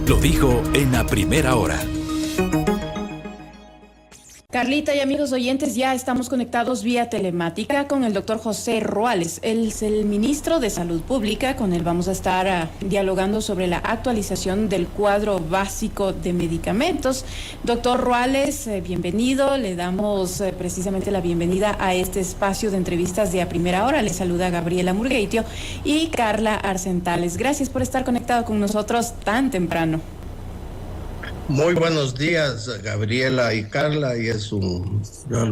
Lo dijo en la primera hora. Carlita y amigos oyentes, ya estamos conectados vía telemática con el doctor José Ruales. Él es el ministro de Salud Pública. Con él vamos a estar dialogando sobre la actualización del cuadro básico de medicamentos. Doctor Ruales, bienvenido. Le damos precisamente la bienvenida a este espacio de entrevistas de A Primera Hora. Le saluda Gabriela Murgueitio y Carla Arcentales. Gracias por estar conectado con nosotros tan temprano. Muy buenos días, Gabriela y Carla, y es un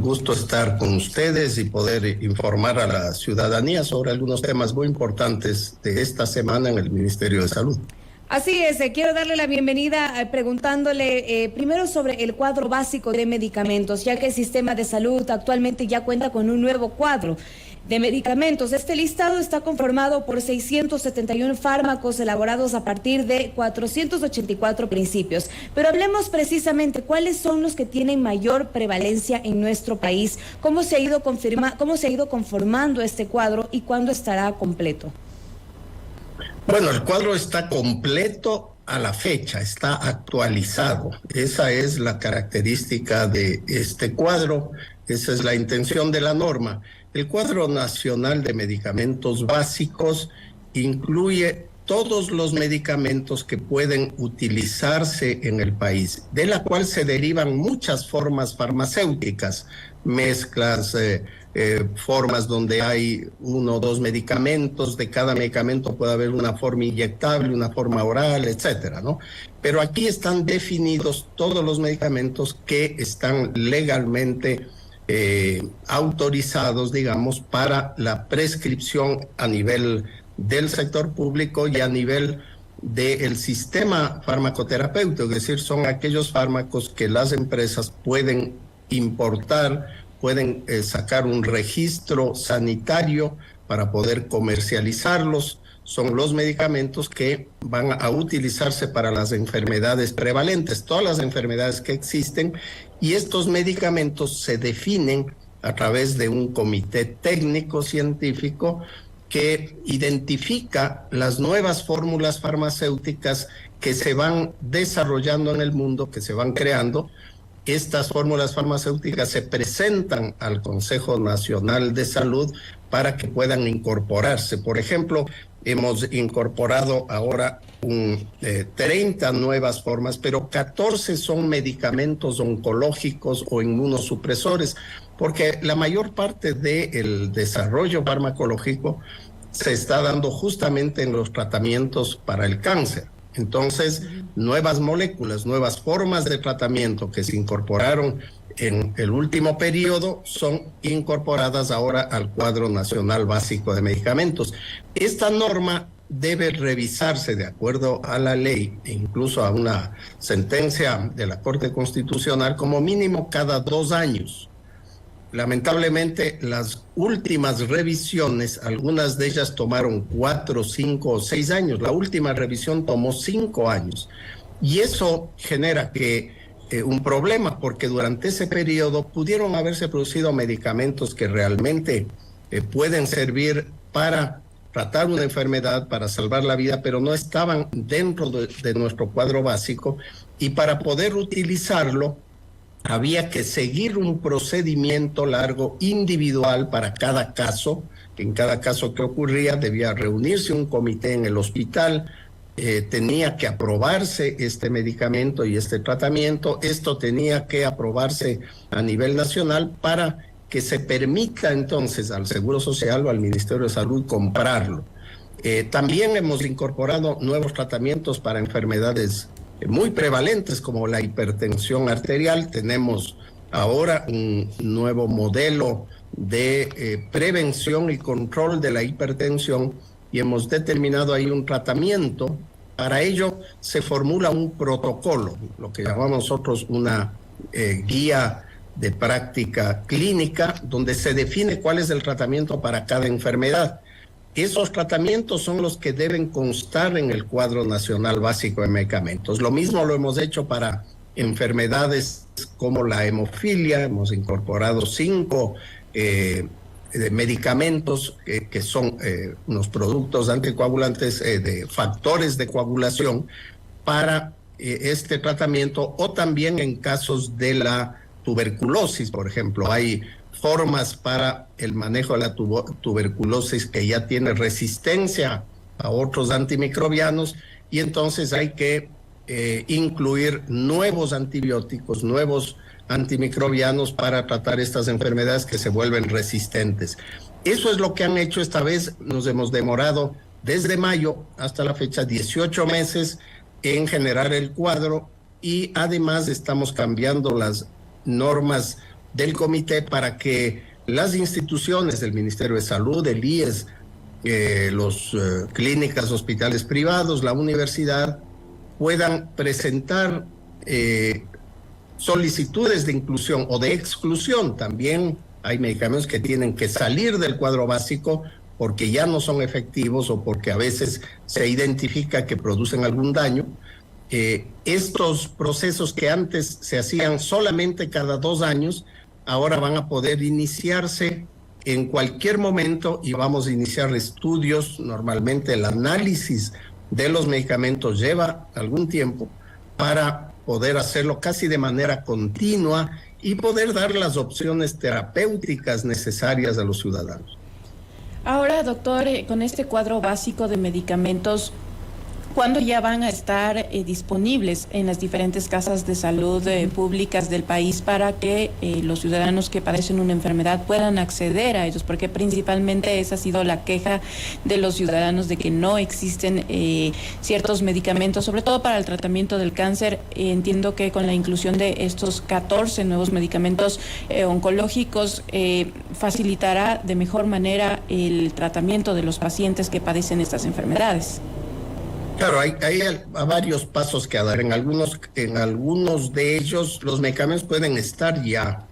gusto estar con ustedes y poder informar a la ciudadanía sobre algunos temas muy importantes de esta semana en el Ministerio de Salud. Así es, quiero darle la bienvenida preguntándole primero sobre el cuadro básico de medicamentos, ya que el sistema de salud actualmente ya cuenta con un nuevo cuadro de medicamentos. Este listado está conformado por 671 fármacos elaborados a partir de 484 principios. Pero hablemos precisamente cuáles son los que tienen mayor prevalencia en nuestro país, cómo se ha ido conformando este cuadro y cuándo estará completo. Bueno, el cuadro está completo a la fecha, está actualizado. Esa es la característica de este cuadro, esa es la intención de la norma. El cuadro nacional de medicamentos básicos incluye todos los medicamentos que pueden utilizarse en el país, de la cual se derivan muchas formas farmacéuticas, mezclas, formas donde hay 1 o 2 medicamentos, de cada medicamento puede haber una forma inyectable, una forma oral, etcétera, ¿no? Pero aquí están definidos todos los medicamentos que están legalmente autorizados, digamos, para la prescripción a nivel del sector público y a nivel del sistema farmacoterapéutico, es decir, son aquellos fármacos que las empresas pueden importar, pueden sacar un registro sanitario para poder comercializarlos. Son los medicamentos que van a utilizarse para las enfermedades prevalentes, todas las enfermedades que existen, y estos medicamentos se definen a través de un comité técnico científico que identifica las nuevas fórmulas farmacéuticas que se van desarrollando en el mundo, que se van creando. Estas fórmulas farmacéuticas se presentan al Consejo Nacional de Salud para que puedan incorporarse. Por ejemplo, hemos incorporado ahora 30 nuevas formas, pero 14 son medicamentos oncológicos o inmunosupresores, porque la mayor parte del desarrollo farmacológico se está dando justamente en los tratamientos para el cáncer. Entonces, nuevas moléculas, nuevas formas de tratamiento que se incorporaron en el último periodo son incorporadas ahora al cuadro nacional básico de medicamentos. Esta norma debe revisarse de acuerdo a la ley e incluso a una sentencia de la Corte Constitucional como mínimo cada 2 años. Lamentablemente, las últimas revisiones, algunas de ellas tomaron 4, 5 o 6 años. La última revisión tomó 5 años. Y eso genera un problema, porque durante ese periodo pudieron haberse producido medicamentos que realmente pueden servir para tratar una enfermedad, para salvar la vida, pero no estaban dentro de nuestro cuadro básico, y para poder utilizarlo había que seguir un procedimiento largo individual para cada caso. En cada caso que ocurría debía reunirse un comité en el hospital, tenía que aprobarse este medicamento y este tratamiento. Esto tenía que aprobarse a nivel nacional para que se permita entonces al Seguro Social o al Ministerio de Salud comprarlo. También hemos incorporado nuevos tratamientos para enfermedades muy prevalentes como la hipertensión arterial. Tenemos ahora un nuevo modelo de prevención y control de la hipertensión y hemos determinado ahí un tratamiento. Para ello se formula un protocolo, lo que llamamos nosotros una guía de práctica clínica, donde se define cuál es el tratamiento para cada enfermedad. Esos tratamientos son los que deben constar en el cuadro nacional básico de medicamentos. Lo mismo lo hemos hecho para enfermedades como la hemofilia. Hemos incorporado 5 medicamentos que son unos productos anticoagulantes de factores de coagulación para este tratamiento, o también en casos de la tuberculosis, por ejemplo. Hay formas para el manejo de la tuberculosis que ya tiene resistencia a otros antimicrobianos, y entonces hay que incluir nuevos antibióticos, nuevos antimicrobianos para tratar estas enfermedades que se vuelven resistentes. Eso es lo que han hecho esta vez. Nos hemos demorado desde mayo hasta la fecha 18 meses en generar el cuadro, y además estamos cambiando las normas del comité para que las instituciones del Ministerio de Salud, el IES, los clínicas, hospitales privados, la universidad, puedan presentar solicitudes de inclusión o de exclusión. También hay medicamentos que tienen que salir del cuadro básico porque ya no son efectivos o porque a veces se identifica que producen algún daño. Estos procesos que antes se hacían solamente cada 2 años, ahora van a poder iniciarse en cualquier momento, y vamos a iniciar estudios. Normalmente el análisis de los medicamentos lleva algún tiempo para poder hacerlo casi de manera continua y poder dar las opciones terapéuticas necesarias a los ciudadanos. Ahora, doctor, con este cuadro básico de medicamentos, ¿cuándo ya van a estar disponibles en las diferentes casas de salud públicas del país para que los ciudadanos que padecen una enfermedad puedan acceder a ellos? Porque principalmente esa ha sido la queja de los ciudadanos, de que no existen ciertos medicamentos, sobre todo para el tratamiento del cáncer. Entiendo que con la inclusión de estos 14 nuevos medicamentos oncológicos facilitará de mejor manera el tratamiento de los pacientes que padecen estas enfermedades. Claro, hay varios pasos que dar. En algunos de ellos los medicamentos pueden estar ya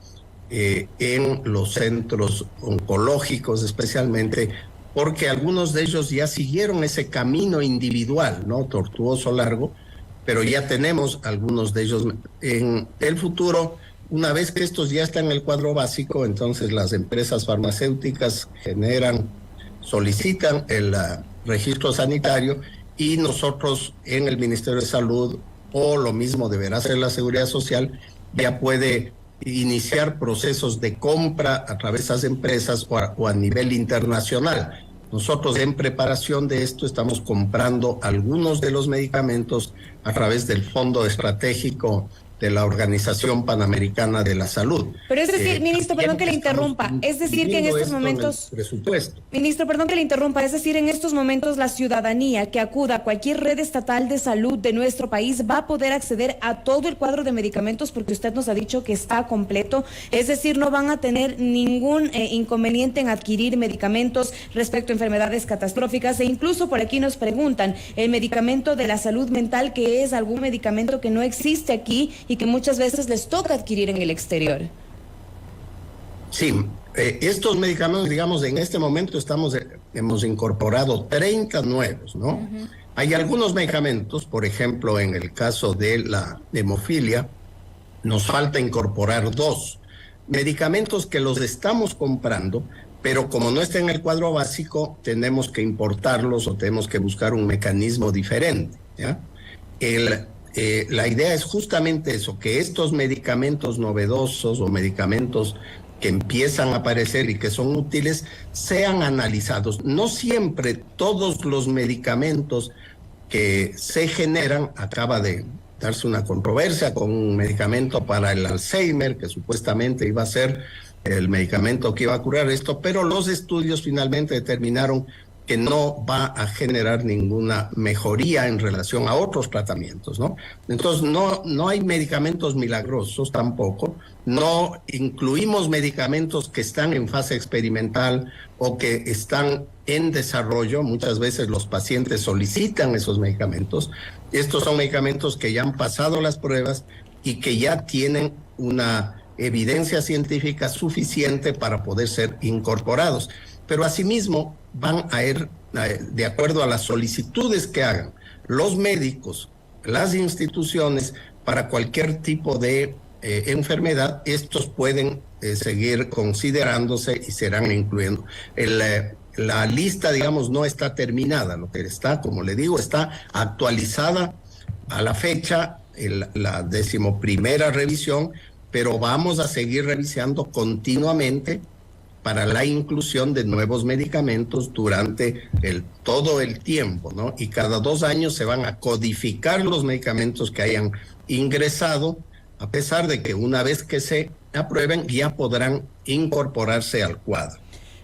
en los centros oncológicos, especialmente porque algunos de ellos ya siguieron ese camino individual, ¿no? Tortuoso, largo, pero ya tenemos algunos de ellos. En el futuro, una vez que estos ya están en el cuadro básico, entonces las empresas farmacéuticas solicitan el registro sanitario, y nosotros en el Ministerio de Salud, o lo mismo deberá hacer la Seguridad Social, ya puede iniciar procesos de compra a través de esas empresas o a nivel internacional. Nosotros, en preparación de esto, estamos comprando algunos de los medicamentos a través del Fondo Estratégico de la Organización Panamericana de la Salud. Pero es decir, ministro, perdón que le interrumpa, es decir que en estos momentos... Ministro, perdón que le interrumpa, es decir, en estos momentos la ciudadanía que acuda a cualquier red estatal de salud de nuestro país va a poder acceder a todo el cuadro de medicamentos, porque usted nos ha dicho que está completo, es decir, no van a tener ningún inconveniente en adquirir medicamentos respecto a enfermedades catastróficas. E incluso por aquí nos preguntan, el medicamento de la salud mental, que es algún medicamento que no existe aquí y que muchas veces les toca adquirir en el exterior. Sí, estos medicamentos, digamos, en este momento hemos incorporado 30 nuevos, ¿no? Uh-huh. Hay algunos medicamentos, por ejemplo, en el caso de la hemofilia, nos falta incorporar 2 medicamentos que los estamos comprando, pero como no está en el cuadro básico, tenemos que importarlos o tenemos que buscar un mecanismo diferente, ¿ya? La idea es justamente eso, que estos medicamentos novedosos o medicamentos que empiezan a aparecer y que son útiles sean analizados. No siempre todos los medicamentos que se generan, acaba de darse una controversia con un medicamento para el Alzheimer, que supuestamente iba a ser el medicamento que iba a curar esto, pero los estudios finalmente determinaron que no va a generar ninguna mejoría en relación a otros tratamientos, ¿no? Entonces, no hay medicamentos milagrosos tampoco, no incluimos medicamentos que están en fase experimental o que están en desarrollo. Muchas veces los pacientes solicitan esos medicamentos. Estos son medicamentos que ya han pasado las pruebas y que ya tienen una evidencia científica suficiente para poder ser incorporados. Pero asimismo van a ir, de acuerdo a las solicitudes que hagan los médicos, las instituciones, para cualquier tipo de enfermedad, estos pueden seguir considerándose y serán incluyendo. La lista, digamos, no está terminada, lo que está, como le digo, está actualizada a la fecha la 11ª revisión, pero vamos a seguir revisando continuamente para la inclusión de nuevos medicamentos durante todo el tiempo, ¿no? Y cada 2 años se van a codificar los medicamentos que hayan ingresado, a pesar de que una vez que se aprueben ya podrán incorporarse al cuadro.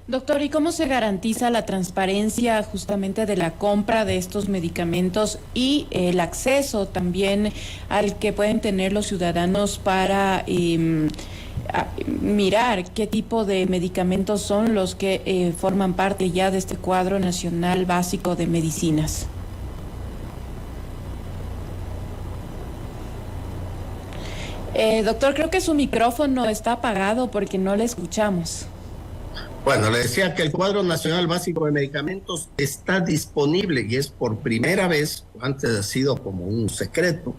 Doctor, ¿y cómo se garantiza la transparencia justamente de la compra de estos medicamentos y el acceso también al que pueden tener los ciudadanos para mirar qué tipo de medicamentos son los que forman parte ya de este cuadro nacional básico de medicinas? Doctor, creo que su micrófono está apagado porque no le escuchamos. Bueno, le decía que el cuadro nacional básico de medicamentos está disponible y es por primera vez, antes ha sido como un secreto,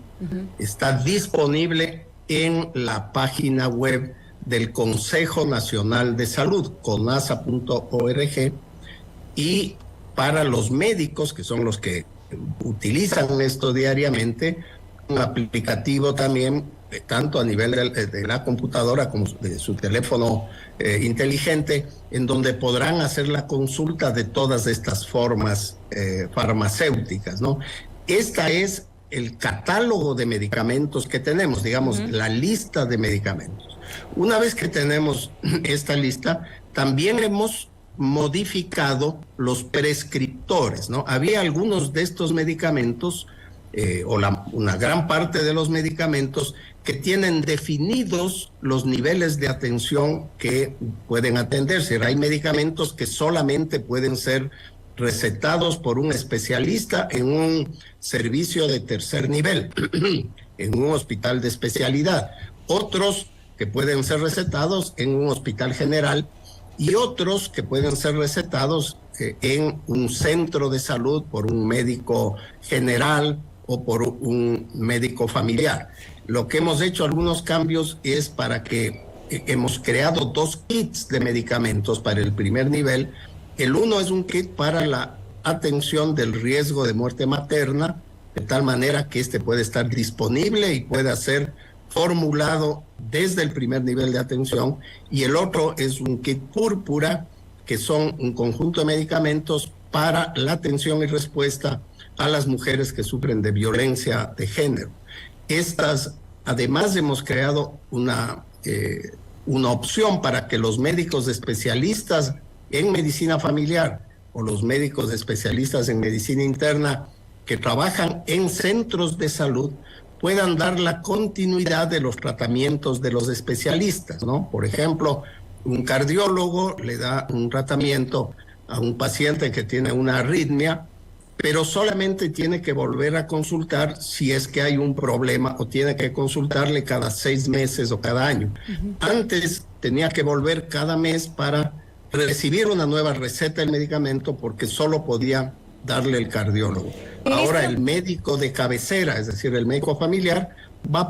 está disponible en la página web del Consejo Nacional de Salud, conasa.org, y para los médicos, que son los que utilizan esto diariamente, un aplicativo también, tanto a nivel de la computadora como de su teléfono inteligente, en donde podrán hacer la consulta de todas estas formas farmacéuticas, ¿no? Esta es el catálogo de medicamentos que tenemos, digamos, la lista de medicamentos. Una vez que tenemos esta lista, también hemos modificado los prescriptores, ¿no? Había algunos de estos medicamentos, una gran parte de los medicamentos, que tienen definidos los niveles de atención que pueden atenderse. Hay medicamentos que solamente pueden ser recetados por un especialista en un servicio de tercer nivel, en un hospital de especialidad. Otros que pueden ser recetados en un hospital general y otros que pueden ser recetados en un centro de salud por un médico general o por un médico familiar. Lo que hemos hecho algunos cambios es para que hemos creado 2 kits de medicamentos para el primer nivel. El uno es un kit para la atención del riesgo de muerte materna, de tal manera que este puede estar disponible y pueda ser formulado desde el primer nivel de atención. Y el otro es un kit púrpura, que son un conjunto de medicamentos para la atención y respuesta a las mujeres que sufren de violencia de género. Además hemos creado una opción para que los médicos especialistas en medicina familiar o los médicos especialistas en medicina interna que trabajan en centros de salud puedan dar la continuidad de los tratamientos de los especialistas, ¿no? Por ejemplo, un cardiólogo le da un tratamiento a un paciente que tiene una arritmia, pero solamente tiene que volver a consultar si es que hay un problema, o tiene que consultarle cada 6 meses o cada año. Antes tenía que volver cada mes para recibir una nueva receta del medicamento, porque solo podía darle el cardiólogo. Ahora el médico de cabecera, es decir, el médico familiar, va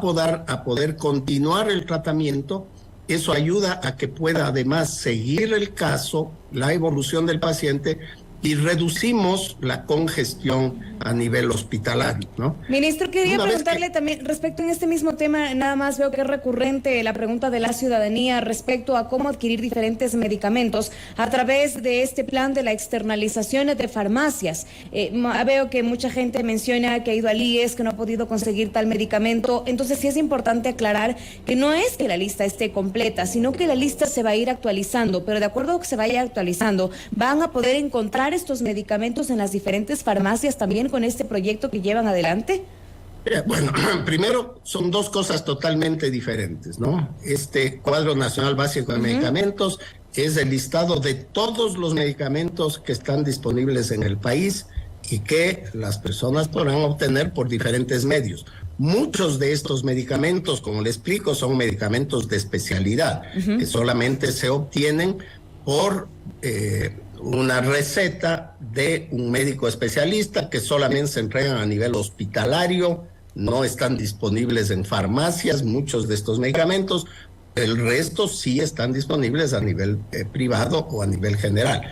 a poder continuar el tratamiento. Eso ayuda a que pueda además seguir el caso, la evolución del paciente, y reducimos la congestión a nivel hospitalario, ¿no? Ministro, quería preguntarle también respecto en este mismo tema, nada más veo que es recurrente la pregunta de la ciudadanía respecto a cómo adquirir diferentes medicamentos a través de este plan de la externalización de farmacias. Veo que mucha gente menciona que ha ido al IES, que no ha podido conseguir tal medicamento. Entonces sí es importante aclarar que no es que la lista esté completa, sino que la lista se va a ir actualizando, pero de acuerdo a que se vaya actualizando, van a poder encontrar estos medicamentos en las diferentes farmacias también con este proyecto que llevan adelante. Bueno, primero son 2 cosas totalmente diferentes, ¿no? Este cuadro nacional básico de medicamentos es el listado de todos los medicamentos que están disponibles en el país y que las personas podrán obtener por diferentes medios. Muchos de estos medicamentos, como le explico, son medicamentos de especialidad, que solamente se obtienen por una receta de un médico especialista, que solamente se entregan a nivel hospitalario, no están disponibles en farmacias, muchos de estos medicamentos. El resto sí están disponibles a nivel privado o a nivel general.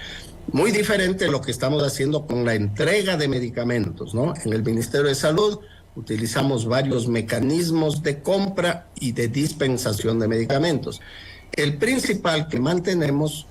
Muy diferente lo que estamos haciendo con la entrega de medicamentos, ¿no? En el Ministerio de Salud utilizamos varios mecanismos de compra y de dispensación de medicamentos. El principal que mantenemos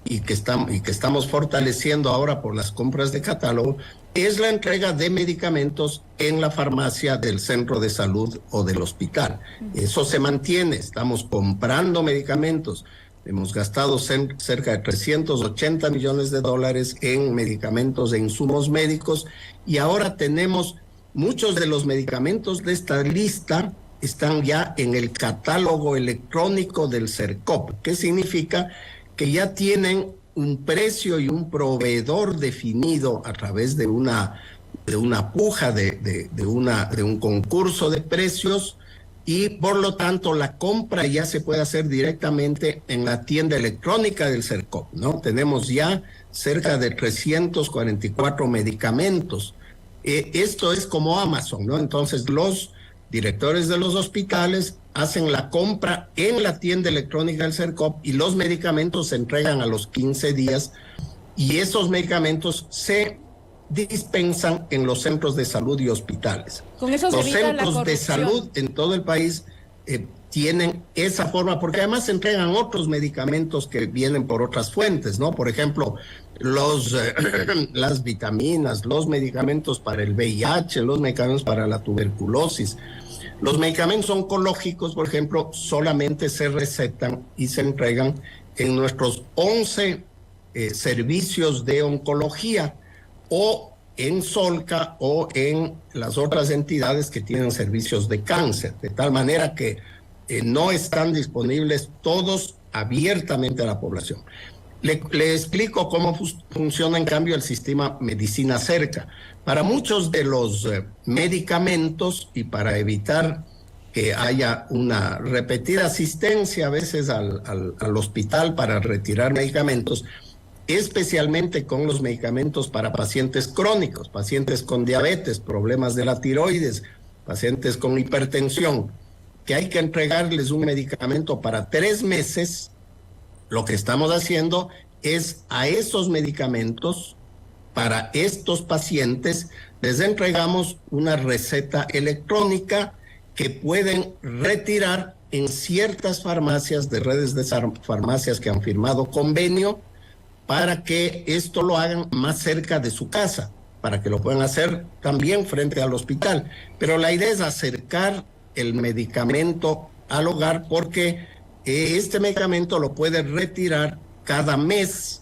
y que estamos fortaleciendo ahora por las compras de catálogo es la entrega de medicamentos en la farmacia del centro de salud o del hospital. Eso se mantiene, estamos comprando medicamentos. Hemos gastado cerca de 380 millones de dólares en medicamentos e insumos médicos y ahora tenemos muchos de los medicamentos de esta lista están ya en el catálogo electrónico del CERCOP, que significa que ya tienen un precio y un proveedor definido a través de una puja, de un concurso de precios, y por lo tanto la compra ya se puede hacer directamente en la tienda electrónica del CERCOP, ¿no? Tenemos ya cerca de 344 medicamentos. Esto es como Amazon, ¿no? Entonces los directores de los hospitales hacen la compra en la tienda electrónica del CERCOP y los medicamentos se entregan a los 15 días y esos medicamentos se dispensan en los centros de salud y hospitales. Con eso los centros de salud en todo el país tienen esa forma, porque además se entregan otros medicamentos que vienen por otras fuentes, ¿no? Por ejemplo, las vitaminas, los medicamentos para el VIH, los medicamentos para la tuberculosis. Los medicamentos oncológicos, por ejemplo, solamente se recetan y se entregan en nuestros 11 servicios de oncología o en Solca o en las otras entidades que tienen servicios de cáncer, de tal manera que no están disponibles todos abiertamente a la población. Le explico cómo funciona en cambio el sistema Medicina Cerca. Para muchos de los medicamentos y para evitar que haya una repetida asistencia a veces al hospital para retirar medicamentos, especialmente con los medicamentos para pacientes crónicos, pacientes con diabetes, problemas de la tiroides, pacientes con hipertensión, que hay que entregarles un medicamento para 3 meses, lo que estamos haciendo es a esos medicamentos, para estos pacientes, les entregamos una receta electrónica que pueden retirar en ciertas farmacias de redes de farmacias que han firmado convenio para que esto lo hagan más cerca de su casa, para que lo puedan hacer también frente al hospital. Pero la idea es acercar el medicamento al hogar porque este medicamento lo puede retirar cada mes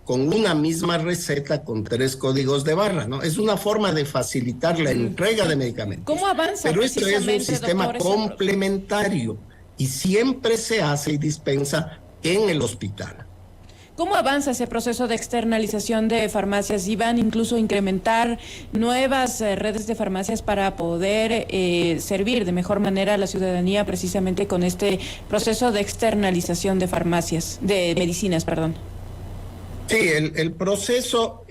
con una misma receta con 3 códigos de barra, ¿no? Es una forma de facilitar la entrega de medicamentos. ¿Cómo avanza? Pero esto es un sistema complementario y siempre se hace y dispensa en el hospital. ¿Cómo avanza ese proceso de externalización de farmacias? ¿Y van incluso a incrementar nuevas redes de farmacias para poder servir de mejor manera a la ciudadanía precisamente con este proceso de externalización de farmacias, de medicinas, perdón? Sí, el proceso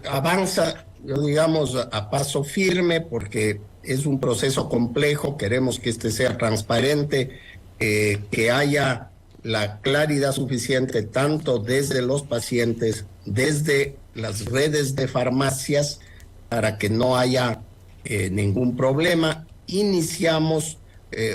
avanza, digamos, a paso firme porque es un proceso complejo. Queremos que este sea transparente, que haya la claridad suficiente tanto desde los pacientes, desde las redes de farmacias, para que no haya ningún problema. Iniciamos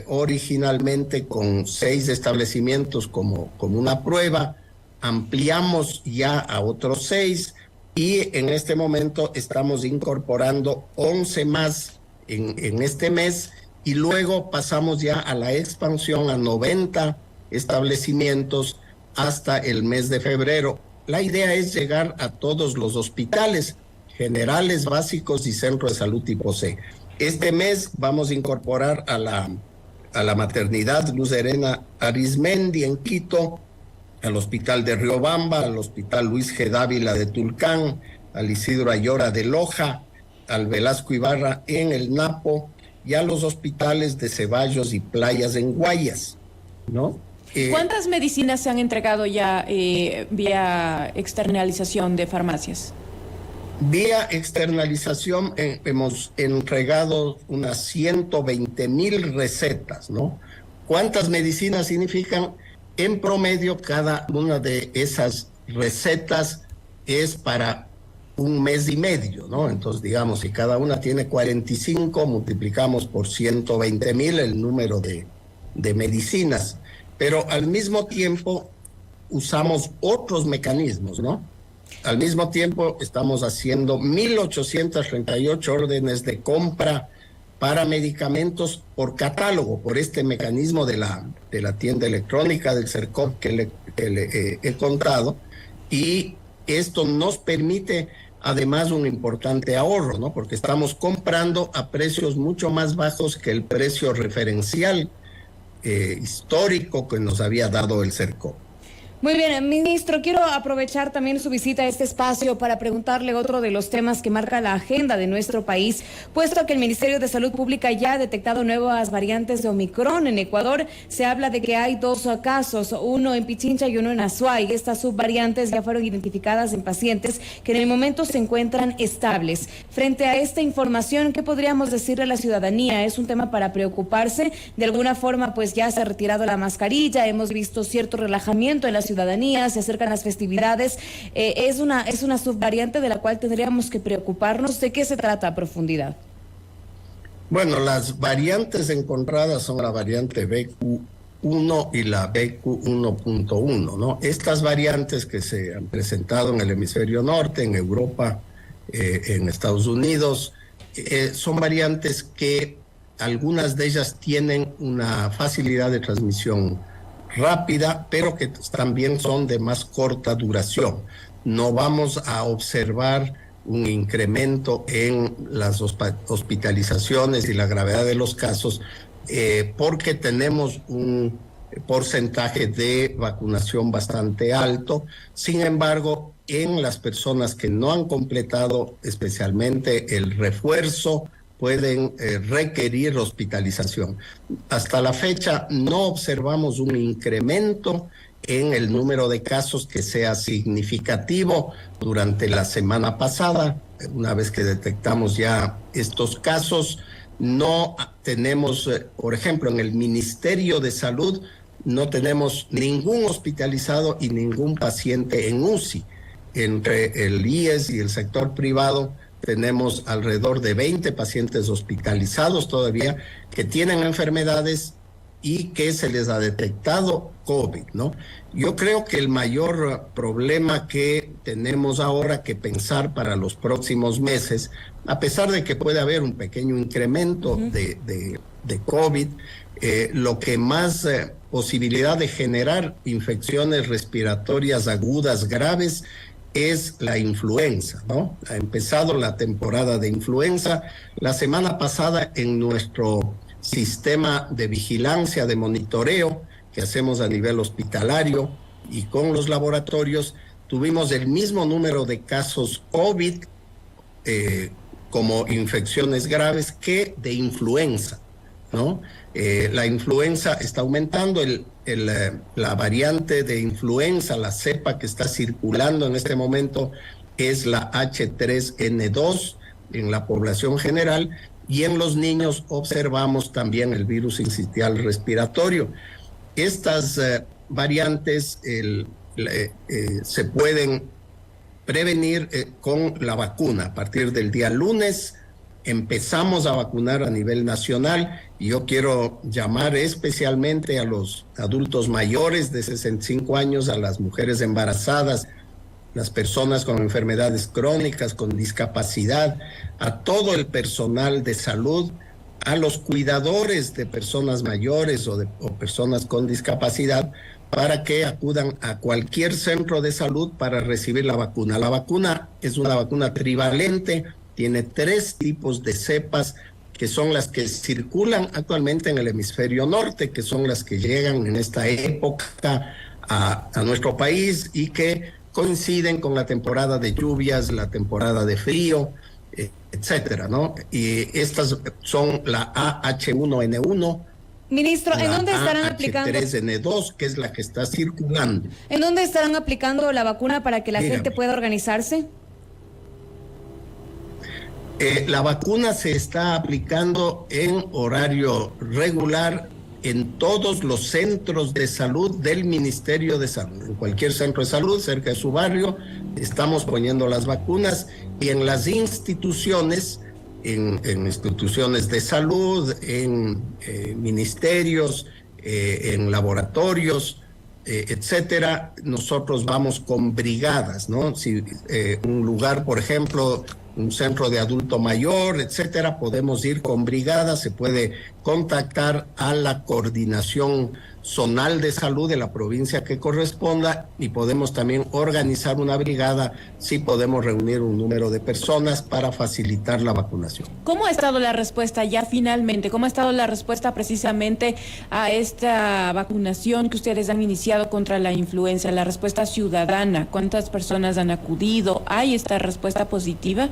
originalmente con 6 establecimientos como una prueba, ampliamos ya a otros 6 y en este momento estamos incorporando 11 más en este mes y luego pasamos ya a la expansión a 90 establecimientos hasta el mes de febrero. La idea es llegar a todos los hospitales generales, básicos y centros de salud tipo C. Este mes vamos a incorporar a la maternidad Luz Serena Arizmendi en Quito, al hospital de Riobamba, al hospital Luis G. Dávila de Tulcán, al Isidro Ayora de Loja, al Velasco Ibarra en el Napo y a los hospitales de Ceballos y Playas en Guayas, ¿no? ¿Cuántas medicinas se han entregado ya vía externalización de farmacias? Vía externalización hemos entregado unas 120,000 recetas, ¿no? ¿Cuántas medicinas significan? En promedio, cada una de esas recetas es para un mes y medio, ¿no? Entonces, digamos, si cada una tiene 45, multiplicamos por 120,000 el número de medicinas, pero al mismo tiempo usamos otros mecanismos, ¿no? Al mismo tiempo estamos haciendo 1.838 órdenes de compra para medicamentos por catálogo, por este mecanismo de la tienda electrónica del CERCOP que le he contado, y esto nos permite además un importante ahorro, ¿no? Porque estamos comprando a precios mucho más bajos que el precio referencial histórico que nos había dado el CERCOP. Muy bien, ministro, quiero aprovechar también su visita a este espacio para preguntarle otro de los temas que marca la agenda de nuestro país, puesto que el Ministerio de Salud Pública ya ha detectado nuevas variantes de Omicron. En Ecuador se habla de que hay 2 casos, uno en Pichincha y uno en Azuay. Estas subvariantes ya fueron identificadas en pacientes que en el momento se encuentran estables. Frente a esta información, ¿qué podríamos decirle a la ciudadanía? ¿Es un tema para preocuparse? De alguna forma, pues ya se ha retirado la mascarilla, hemos visto cierto relajamiento en la ciudadanía, se acercan las festividades. Es una subvariante de la cual tendríamos que preocuparnos. ¿De qué se trata a profundidad? Bueno, las variantes encontradas son la variante BQ1 y la BQ1.1, ¿no? Estas variantes que se han presentado en el hemisferio norte, en Europa, en Estados Unidos, son variantes que algunas de ellas tienen una facilidad de transmisión rápida, pero que también son de más corta duración. No vamos a observar un incremento en las hospitalizaciones y la gravedad de los casos porque tenemos un porcentaje de vacunación bastante alto. Sin embargo, en las personas que no han completado especialmente el refuerzo, pueden requerir hospitalización. Hasta la fecha no observamos un incremento en el número de casos que sea significativo. Durante la semana pasada, una vez que detectamos ya estos casos, no tenemos, por ejemplo, en el Ministerio de Salud, no tenemos ningún hospitalizado y ningún paciente en UCI. Entre el IES y el sector privado, tenemos alrededor de 20 pacientes hospitalizados todavía que tienen enfermedades y que se les ha detectado COVID, ¿no? Yo creo que el mayor problema que tenemos ahora que pensar para los próximos meses, a pesar de que puede haber un pequeño incremento de COVID, lo que más posibilidad de generar infecciones respiratorias agudas graves es la influenza, ¿no? Ha empezado la temporada de influenza. La semana pasada en nuestro sistema de vigilancia, de monitoreo que hacemos a nivel hospitalario y con los laboratorios, tuvimos el mismo número de casos COVID como infecciones graves que de influenza, ¿no? La influenza está aumentando, la variante de influenza, la cepa que está circulando en este momento es la H3N2 en la población general, y en los niños observamos también el virus sincitial respiratorio. Estas variantes se pueden prevenir con la vacuna. A partir del día lunes empezamos a vacunar a nivel nacional, y yo quiero llamar especialmente a los adultos mayores de 65 años, a las mujeres embarazadas, las personas con enfermedades crónicas, con discapacidad, a todo el personal de salud, a los cuidadores de personas mayores o personas con discapacidad, para que acudan a cualquier centro de salud para recibir la vacuna. La vacuna es una vacuna trivalente, tiene 3 tipos de cepas que son las que circulan actualmente en el hemisferio norte, que son las que llegan en esta época a nuestro país y que coinciden con la temporada de lluvias, la temporada de frío, etcétera, ¿no? Y estas son la AH1N1. Ministro, ¿en dónde estarán aplicando? H3N2, que es la que está circulando. ¿En dónde estarán aplicando la vacuna para que la gente pueda organizarse? La vacuna se está aplicando en horario regular en todos los centros de salud del Ministerio de Salud. En cualquier centro de salud, cerca de su barrio, estamos poniendo las vacunas, y en las instituciones, en instituciones de salud, en ministerios, en laboratorios, etcétera, nosotros vamos con brigadas, ¿no? Si un lugar, por ejemplo, un centro de adulto mayor, etcétera, podemos ir con brigadas, se puede contactar a la coordinación zonal de salud de la provincia que corresponda, y podemos también organizar una brigada si podemos reunir un número de personas para facilitar la vacunación. ¿Cómo ha estado la respuesta ya finalmente? ¿Cómo ha estado la respuesta precisamente a esta vacunación que ustedes han iniciado contra la influenza? La respuesta ciudadana, ¿cuántas personas han acudido? ¿Hay esta respuesta positiva?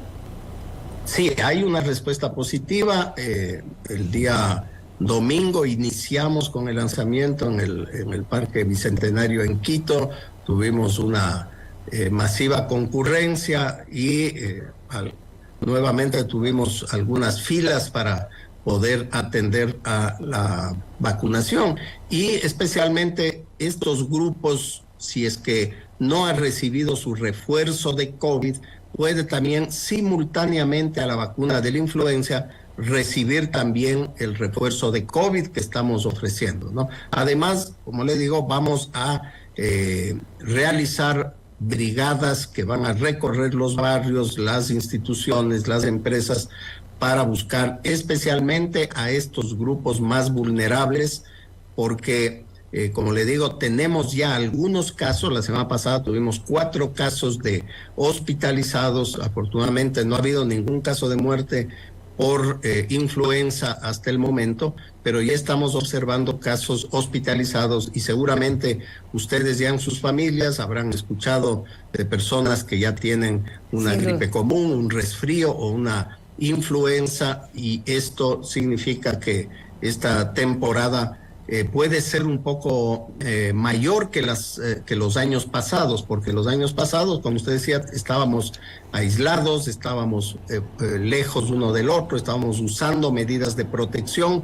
Sí, hay una respuesta positiva. El día domingo iniciamos con el lanzamiento en el Parque Bicentenario en Quito. Tuvimos una masiva concurrencia y nuevamente tuvimos algunas filas para poder atender a la vacunación. Y especialmente estos grupos, si es que no ha recibido su refuerzo de COVID, puede también simultáneamente a la vacuna de la influenza recibir también el refuerzo de COVID que estamos ofreciendo, ¿no? Además, como le digo, vamos a realizar brigadas que van a recorrer los barrios, las instituciones, las empresas, para buscar especialmente a estos grupos más vulnerables, porque como le digo, tenemos ya algunos casos. La semana pasada tuvimos 4 casos de hospitalizados. Afortunadamente no ha habido ningún caso de muerte por influenza hasta el momento, pero ya estamos observando casos hospitalizados, y seguramente ustedes ya en sus familias habrán escuchado de personas que ya tienen una gripe común, un resfrío o una influenza, y esto significa que esta temporada puede ser un poco mayor que los años pasados, porque los años pasados, como usted decía, estábamos aislados, estábamos lejos uno del otro, estábamos usando medidas de protección.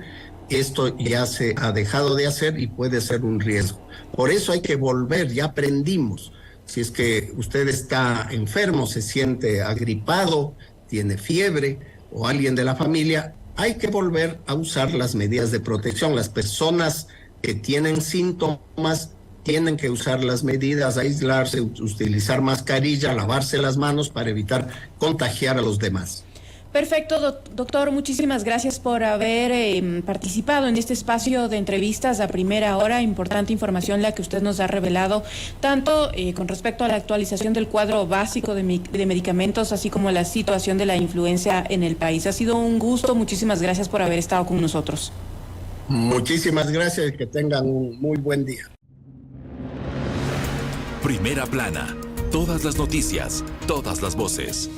Esto ya se ha dejado de hacer y puede ser un riesgo. Por eso hay que volver, ya aprendimos. Si es que usted está enfermo, se siente agripado, tiene fiebre, o alguien de la familia, hay que volver a usar las medidas de protección. Las personas que tienen síntomas tienen que usar las medidas, aislarse, utilizar mascarilla, lavarse las manos para evitar contagiar a los demás. Perfecto, doctor, muchísimas gracias por haber participado en este espacio de entrevistas a primera hora. Importante información la que usted nos ha revelado, tanto con respecto a la actualización del cuadro básico de medicamentos, así como la situación de la influenza en el país. Ha sido un gusto, muchísimas gracias por haber estado con nosotros. Muchísimas gracias y que tengan un muy buen día. Primera Plana, todas las noticias, todas las voces.